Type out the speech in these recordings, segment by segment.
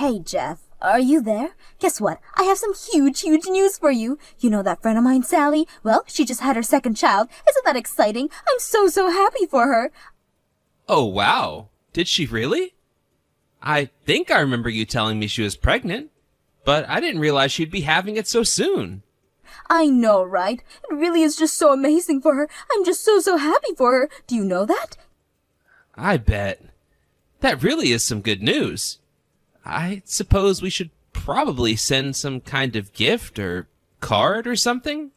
Hey, Jeff, are you there? Guess what? I have some huge news for you. You know that friend of mine, Sally? Well, she just had her second child. Isn't that exciting? I'm so happy for her. Oh, wow. Did she really? I think I remember you telling me she was pregnant, but I didn't realize she'd be having it so soon. I know, right? It really is just so amazing for her. I'm just so happy for her. Do you know that? I bet. That really is some good news. I suppose we should probably send some kind of gift or card or something?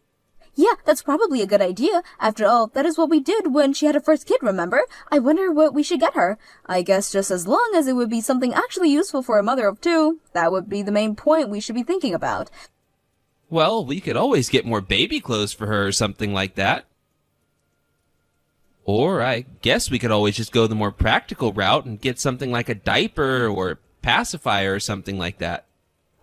Yeah, that's probably a good idea. After all, that is what we did when she had her first kid, remember? I wonder what we should get her. I guess just as long as it would be something actually useful for a mother of two. That would be the main point we should be thinking about. Well, we could always get more baby clothes for her or something like that. Or I guess we could always just go the more practical route and get something like a diaper or pacifier or something like that.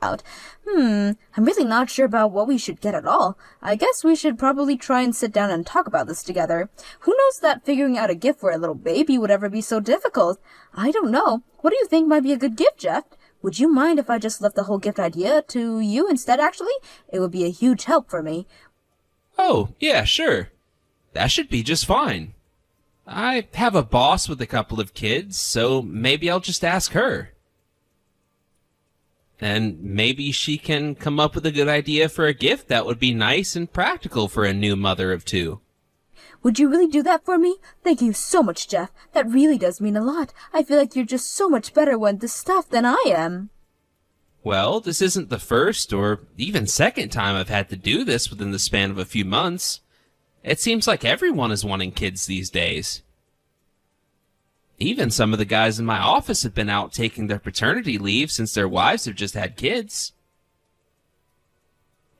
I'm really not sure about what we should get at all. I guess we should probably try and sit down and talk about this together. Who knows that figuring out a gift for a little baby would ever be so difficult? I don't know. What do you think might be a good gift, Jeff? Would you mind if I just left the whole gift idea to you instead, actually? It would be a huge help for me. Oh, yeah, sure. That should be just fine. I have a boss with a couple of kids, so maybe I'll just ask her. And maybe she can come up with a good idea for a gift that would be nice and practical for a new mother of two. Would you really do that for me? Thank you so much, Jeff. That really does mean a lot. I feel like you're just so much better with this stuff than I am. Well, this isn't the first or even second time I've had to do this within the span of a few months. It seems like everyone is wanting kids these days. Even some of the guys in my office have been out taking their paternity leave since their wives have just had kids.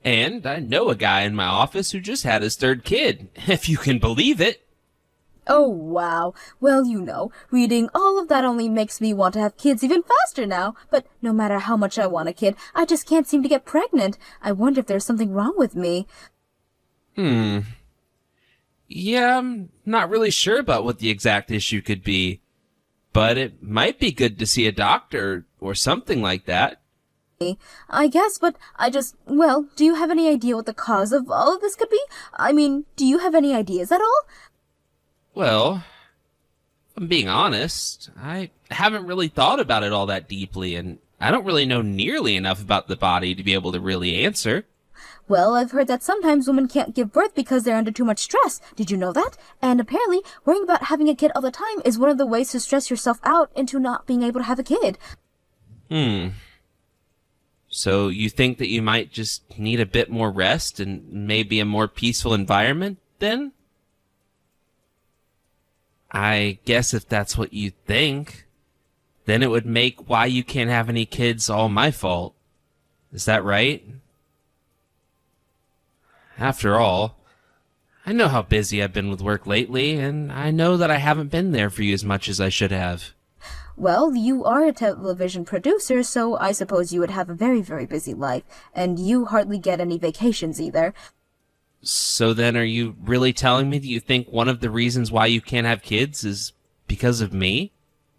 And I know a guy in my office who just had his third kid, if you can believe it. Oh, wow. Well, reading all of that only makes me want to have kids even faster now. But no matter how much I want a kid, I just can't seem to get pregnant. I wonder if there's something wrong with me. Yeah, I'm not really sure about what the exact issue could be. But it might be good to see a doctor or something like that. I guess, but do you have any idea what the cause of all of this could be? I mean, do you have any ideas at all? Well, if I'm being honest, I haven't really thought about it all that deeply, and I don't really know nearly enough about the body to be able to really answer. Well, I've heard that sometimes women can't give birth because they're under too much stress. Did you know that? And apparently, worrying about having a kid all the time is one of the ways to stress yourself out into not being able to have a kid. So you think that you might just need a bit more rest and maybe a more peaceful environment, then? I guess if that's what you think, then it would make why you can't have any kids all my fault. Is that right? After all, I know how busy I've been with work lately, and I know that I haven't been there for you as much as I should have. Well, you are a television producer, so I suppose you would have a very busy life, and you hardly get any vacations either. So then are you really telling me that you think one of the reasons why you can't have kids is because of me?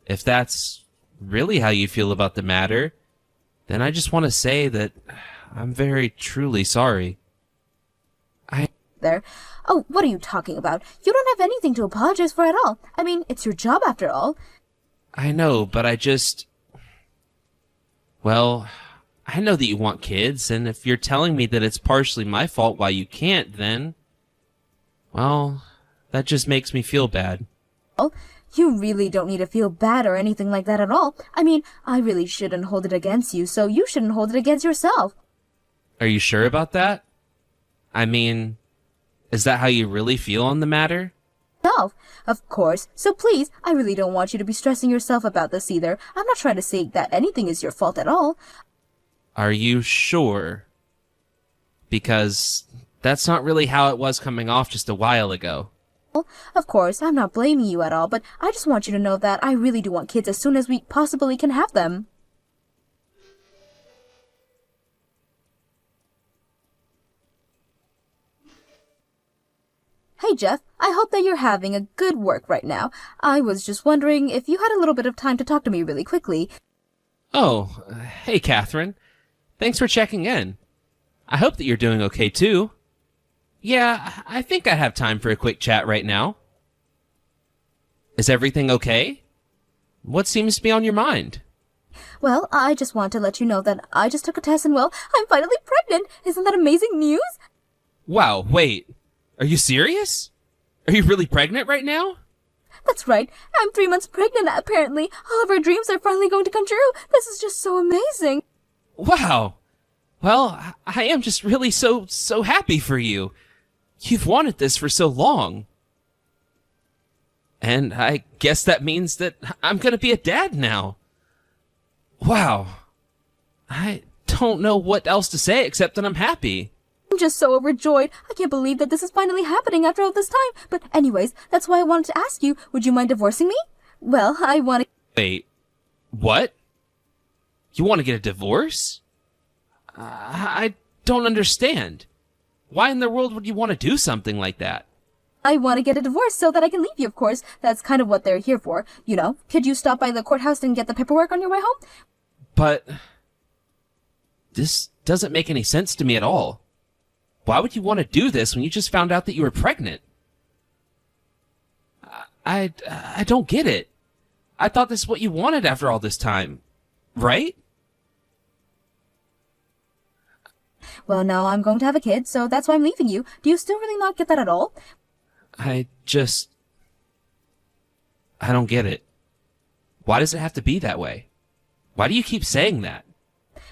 If that's really how you feel about the matter, then I just want to say that I'm very truly sorry. There. Oh, what are you talking about? You don't have anything to apologize for at all. I mean, it's your job after all. I know, but well, I know that you want kids, and if you're telling me that it's partially my fault why you can't, then, well, that just makes me feel bad. Well, you really don't need to feel bad or anything like that at all. I mean, I really shouldn't hold it against you, so you shouldn't hold it against yourself. Are you sure about that? I mean, is that how you really feel on the matter? No, of course. So please, I really don't want you to be stressing yourself about this either. I'm not trying to say that anything is your fault at all. Are you sure? Because that's not really how it was coming off just a while ago. Well, of course, I'm not blaming you at all, but I just want you to know that I really do want kids as soon as we possibly can have them. Hey, Jeff, I hope that you're having a good work right now. I was just wondering if you had a little bit of time to talk to me really quickly. Oh, hey, Catherine. Thanks for checking in. I hope that you're doing okay, too. Yeah, I think I have time for a quick chat right now. Is everything okay? What seems to be on your mind? Well, I just want to let you know that I just took a test and, well, I'm finally pregnant. Isn't that amazing news? Wow, wait. Are you serious? Are you really pregnant right now? That's right. I'm 3 months pregnant, apparently. All of our dreams are finally going to come true. This is just so amazing. Wow. Well, I am just really so happy for you. You've wanted this for so long. And I guess that means that I'm gonna be a dad now. Wow. I don't know what else to say except that I'm happy. I'm just so overjoyed. I can't believe that this is finally happening after all this time. But anyways, that's why I wanted to ask you, would you mind divorcing me? Well, I want to... Wait. What? You want to get a divorce? I don't understand. Why in the world would you want to do something like that? I want to get a divorce so that I can leave you, of course. That's kind of what they're here for. You know, could you stop by the courthouse and get the paperwork on your way home? But this doesn't make any sense to me at all. Why would you want to do this when you just found out that you were pregnant? I don't get it. I thought this is what you wanted after all this time, right? Well, now I'm going to have a kid, so that's why I'm leaving you. Do you still really not get that at all? I don't get it. Why does it have to be that way? Why do you keep saying that?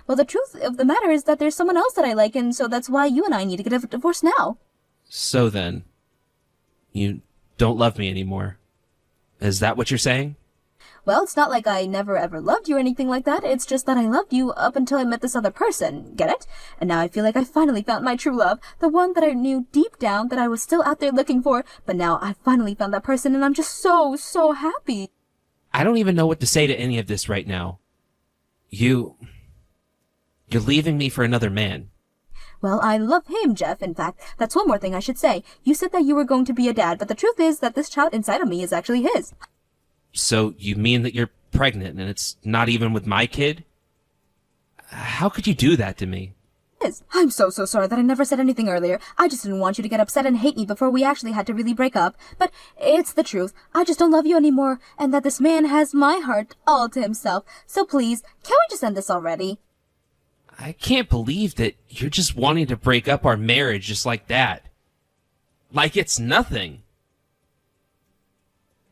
Well, the truth of the matter is that there's someone else that I like, and so that's why you and I need to get a divorce now. So then, you don't love me anymore. Is that what you're saying? Well, it's not like I never ever loved you or anything like that. It's just that I loved you up until I met this other person. Get it? And now I feel like I finally found my true love. The one that I knew deep down that I was still out there looking for. But now I finally found that person and I'm just so happy. I don't even know what to say to any of this right now. You're leaving me for another man. Well, I love him, Jeff. In fact, that's one more thing I should say. You said that you were going to be a dad, but the truth is that this child inside of me is actually his. So you mean that you're pregnant and it's not even with my kid? How could you do that to me? I'm so sorry that I never said anything earlier. I just didn't want you to get upset and hate me before we actually had to really break up. But it's the truth. I just don't love you anymore, and that this man has my heart all to himself. So please, can we just end this already? I can't believe that you're just wanting to break up our marriage just like that. Like it's nothing.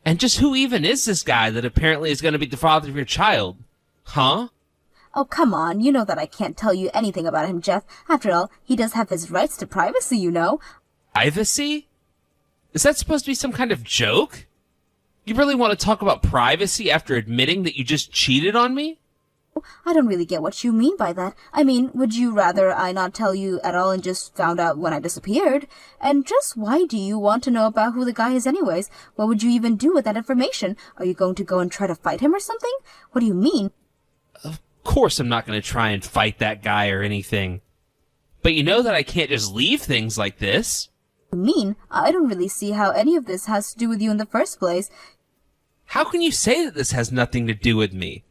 And just who even is this guy that apparently is going to be the father of your child? Huh? Oh, come on. You know that I can't tell you anything about him, Jeff. After all, he does have his rights to privacy, you know. Privacy? Is that supposed to be some kind of joke? You really want to talk about privacy after admitting that you just cheated on me? I don't really get what you mean by that. I mean, would you rather I not tell you at all and just found out when I disappeared? And just why do you want to know about who the guy is anyways? What would you even do with that information? Are you going to go and try to fight him or something? What do you mean? Of course I'm not going to try and fight that guy or anything. But you know that I can't just leave things like this. You mean? I don't really see how any of this has to do with you in the first place. How can you say that this has nothing to do with me?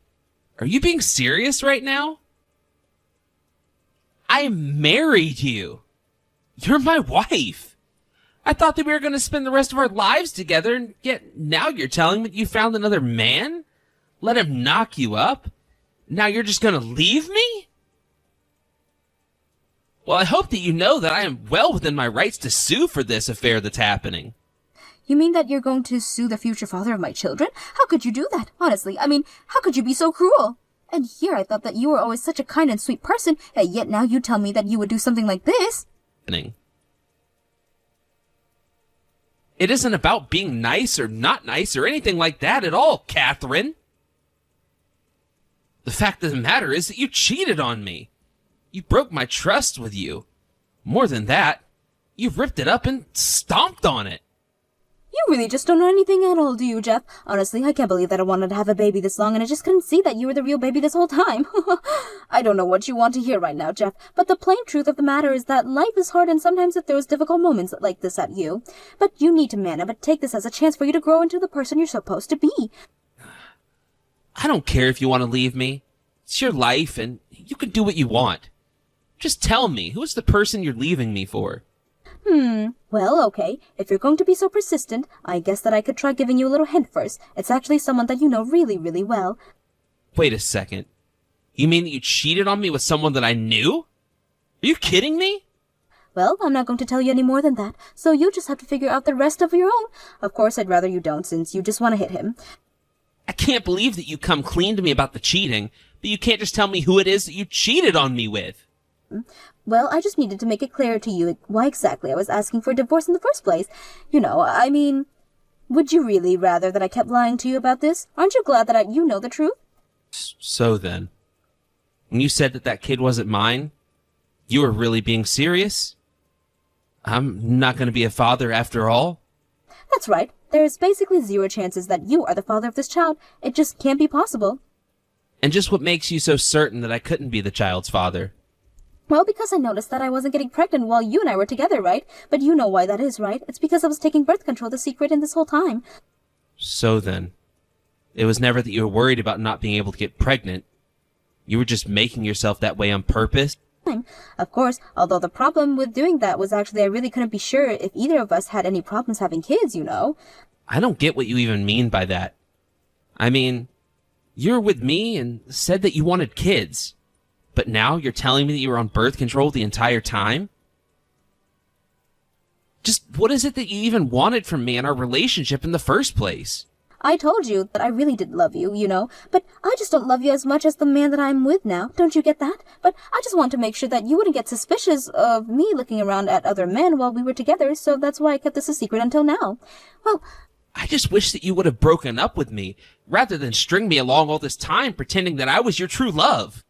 Are you being serious right now? I married you. You're my wife. I thought that we were going to spend the rest of our lives together, and yet now you're telling me that you found another man? Let him knock you up? Now you're just going to leave me? Well, I hope that you know that I am well within my rights to sue for this affair that's happening. You mean that you're going to sue the future father of my children? How could you do that? Honestly, I mean, how could you be so cruel? And here I thought that you were always such a kind and sweet person, and yet now you tell me that you would do something like this. It isn't about being nice or not nice or anything like that at all, Catherine. The fact of the matter is that you cheated on me. You broke my trust with you. More than that, you ripped it up and stomped on it. You really just don't know anything at all, do you, Jeff? Honestly, I can't believe that I wanted to have a baby this long and I just couldn't see that you were the real baby this whole time. I don't know what you want to hear right now, Jeff, but the plain truth of the matter is that life is hard and sometimes it throws difficult moments like this at you. But you need to man up and take this as a chance for you to grow into the person you're supposed to be. I don't care if you want to leave me. It's your life, and you can do what you want. Just tell me, who is the person you're leaving me for? Well, okay. If you're going to be so persistent, I guess that I could try giving you a little hint first. It's actually someone that you know really, really well. Wait a second. You mean that you cheated on me with someone that I knew? Are you kidding me? Well, I'm not going to tell you any more than that, so you just have to figure out the rest of your own. Of course, I'd rather you don't, since you just want to hit him. I can't believe that you come clean to me about the cheating, but you can't just tell me who it is that you cheated on me with. Well, I just needed to make it clear to you why exactly I was asking for a divorce in the first place. You know, I mean, would you really rather that I kept lying to you about this? Aren't you glad that you know the truth? So then, when you said that that kid wasn't mine, you were really being serious? I'm not going to be a father after all? That's right. There's basically zero chances that you are the father of this child. It just can't be possible. And just what makes you so certain that I couldn't be the child's father? Well, because I noticed that I wasn't getting pregnant while you and I were together, right? But you know why that is, right? It's because I was taking birth control the secret in this whole time. So then, it was never that you were worried about not being able to get pregnant. You were just making yourself that way on purpose? Of course, although the problem with doing that was actually I really couldn't be sure if either of us had any problems having kids, you know? I don't get what you even mean by that. I mean, you were with me and said that you wanted kids. But now you're telling me that you were on birth control the entire time? Just what is it that you even wanted from me in our relationship in the first place? I told you that I really did love you, you know, but I just don't love you as much as the man that I'm with now. Don't you get that? But I just want to make sure that you wouldn't get suspicious of me looking around at other men while we were together, so that's why I kept this a secret until now. Well, I just wish that you would have broken up with me, rather than string me along all this time pretending that I was your true love.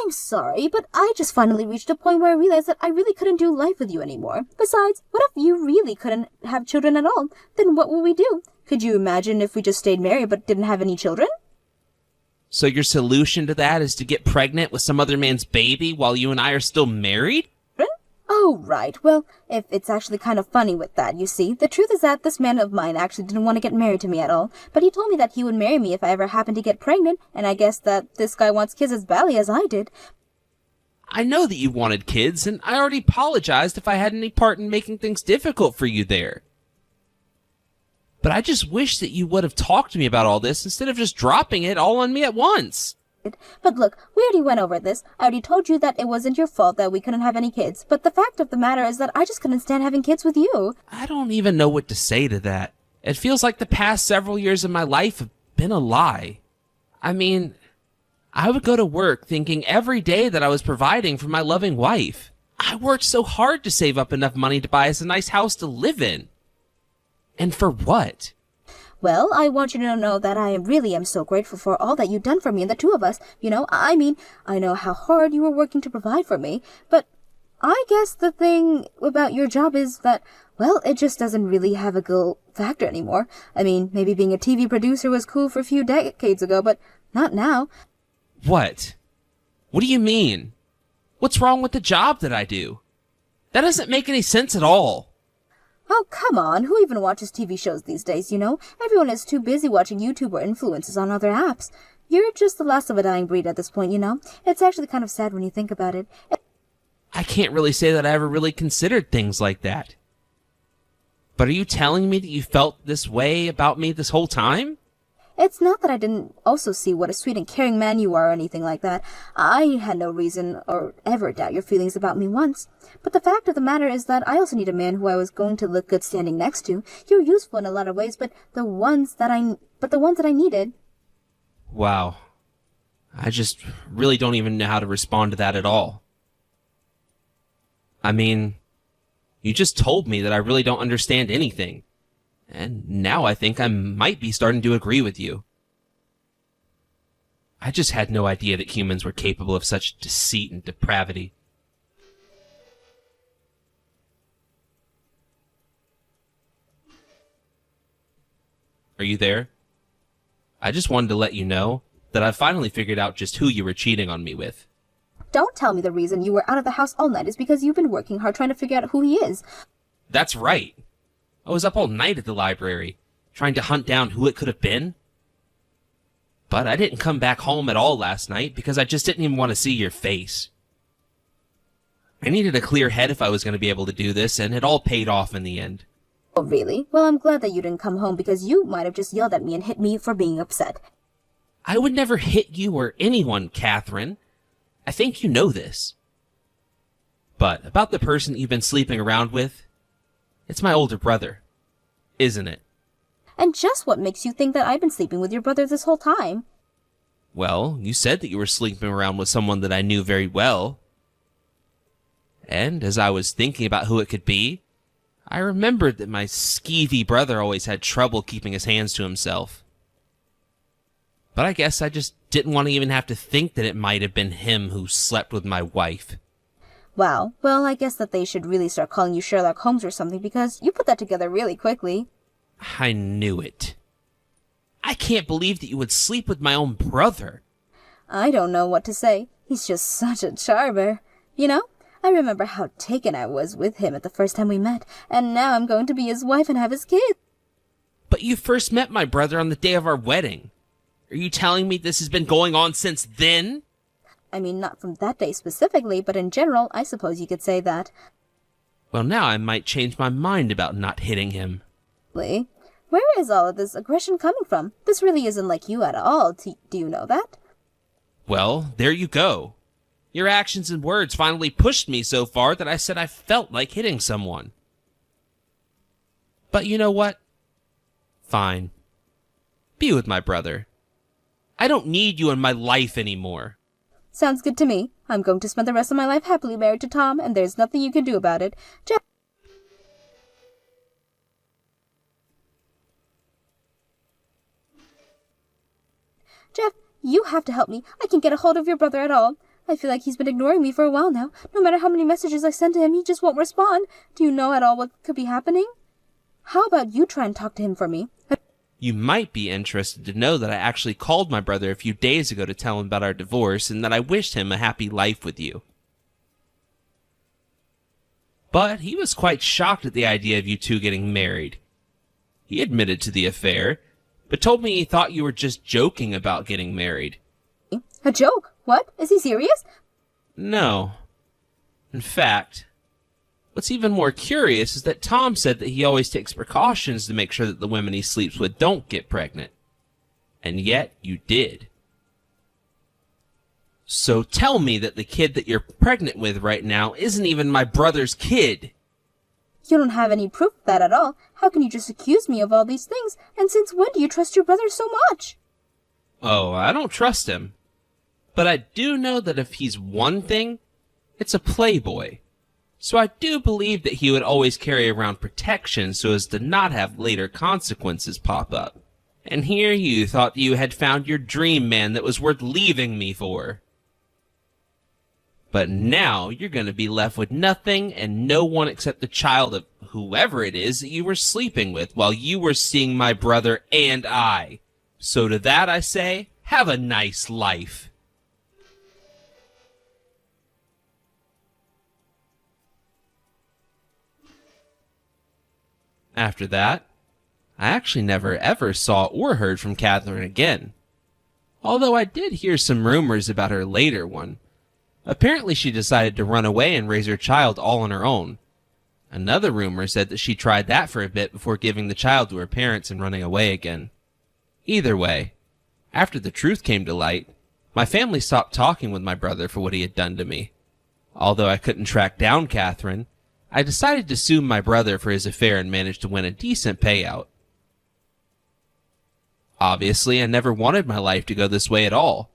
I'm sorry, but I just finally reached a point where I realized that I really couldn't do life with you anymore. Besides, what if you really couldn't have children at all? Then what would we do? Could you imagine if we just stayed married but didn't have any children? So your solution to that is to get pregnant with some other man's baby while you and I are still married? Oh, right. Well, if it's actually kind of funny with that, you see. The truth is that this man of mine actually didn't want to get married to me at all. But he told me that he would marry me if I ever happened to get pregnant, and I guess that this guy wants kids as badly as I did. I know that you wanted kids, and I already apologized if I had any part in making things difficult for you there. But I just wish that you would have talked to me about all this instead of just dropping it all on me at once. But look, we already went over this. I already told you that it wasn't your fault that we couldn't have any kids. But the fact of the matter is that I just couldn't stand having kids with you. I don't even know what to say to that. It feels like the past several years of my life have been a lie. I mean, I would go to work thinking every day that I was providing for my loving wife. I worked so hard to save up enough money to buy us a nice house to live in. And for what? Well, I want you to know that I really am so grateful for all that you've done for me and the two of us. You know, I mean, I know how hard you were working to provide for me, but I guess the thing about your job is that, well, it just doesn't really have a go factor anymore. I mean, maybe being a TV producer was cool for a few decades ago, but not now. What? What do you mean? What's wrong with the job that I do? That doesn't make any sense at all. Oh, come on. Who even watches TV shows these days, you know? Everyone is too busy watching YouTube or influencers on other apps. You're just the last of a dying breed at this point, you know? It's actually kind of sad when you think about it. I can't really say that I ever really considered things like that. But are you telling me that you felt this way about me this whole time? It's not that I didn't also see what a sweet and caring man you are or anything like that. I had no reason or ever doubt your feelings about me once. But the fact of the matter is that I also need a man who I was going to look good standing next to. You're useful in a lot of ways, but the ones that I needed. Wow. I just really don't even know how to respond to that at all. I mean, you just told me that I really don't understand anything. And now I think I might be starting to agree with you. I just had no idea that humans were capable of such deceit and depravity. Are you there? I just wanted to let you know that I finally figured out just who you were cheating on me with. Don't tell me the reason you were out of the house all night is because you've been working hard trying to figure out who he is. That's right. I was up all night at the library, trying to hunt down who it could have been. But I didn't come back home at all last night because I just didn't even want to see your face. I needed a clear head if I was going to be able to do this, and it all paid off in the end. Oh, really? Well, I'm glad that you didn't come home because you might have just yelled at me and hit me for being upset. I would never hit you or anyone, Catherine. I think you know this. But about the person that you've been sleeping around with, it's my older brother, isn't it? And just what makes you think that I've been sleeping with your brother this whole time? Well, you said that you were sleeping around with someone that I knew very well. And as I was thinking about who it could be, I remembered that my skeevy brother always had trouble keeping his hands to himself. But I guess I just didn't want to even have to think that it might have been him who slept with my wife. Wow, well, I guess that they should really start calling you Sherlock Holmes or something because you put that together really quickly. I knew it. I can't believe that you would sleep with my own brother. I don't know what to say. He's just such a charmer. You know, I remember how taken I was with him at the first time we met, and now I'm going to be his wife and have his kids. But you first met my brother on the day of our wedding. Are you telling me this has been going on since then? I mean, not from that day specifically, but in general, I suppose you could say that. Well, now I might change my mind about not hitting him. Lee, where is all of this aggression coming from? This really isn't like you at all. Do you know that? Well, there you go. Your actions and words finally pushed me so far that I said I felt like hitting someone. But you know what? Fine. Be with my brother. I don't need you in my life anymore. Sounds good to me. I'm going to spend the rest of my life happily married to Tom, and there's nothing you can do about it. Jeff, you have to help me. I can't get a hold of your brother at all. I feel like he's been ignoring me for a while now. No matter how many messages I send to him, he just won't respond. Do you know at all what could be happening? How about you try and talk to him for me? You might be interested to know that I actually called my brother a few days ago to tell him about our divorce and that I wished him a happy life with you. But he was quite shocked at the idea of you two getting married. He admitted to the affair, but told me he thought you were just joking about getting married. A joke? What? Is he serious? No. In fact, what's even more curious is that Tom said that he always takes precautions to make sure that the women he sleeps with don't get pregnant. And yet, you did. So tell me that the kid that you're pregnant with right now isn't even my brother's kid. You don't have any proof of that at all. How can you just accuse me of all these things? And since when do you trust your brother so much? Oh, I don't trust him. But I do know that if he's one thing, it's a playboy. So I do believe that he would always carry around protection so as to not have later consequences pop up. And here you thought you had found your dream man that was worth leaving me for. But now you're going to be left with nothing and no one except the child of whoever it is that you were sleeping with while you were seeing my brother and I. So to that I say, have a nice life. After that, I actually never ever saw or heard from Catherine again. Although I did hear some rumors about her later one. Apparently she decided to run away and raise her child all on her own. Another rumor said that she tried that for a bit before giving the child to her parents and running away again. Either way, after the truth came to light, my family stopped talking with my brother for what he had done to me. Although I couldn't track down Catherine, I decided to sue my brother for his affair and managed to win a decent payout. Obviously, I never wanted my life to go this way at all,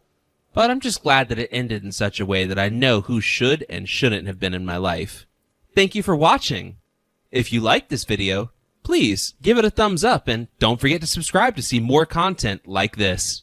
but I'm just glad that it ended in such a way that I know who should and shouldn't have been in my life. Thank you for watching. If you liked this video, please give it a thumbs up and don't forget to subscribe to see more content like this.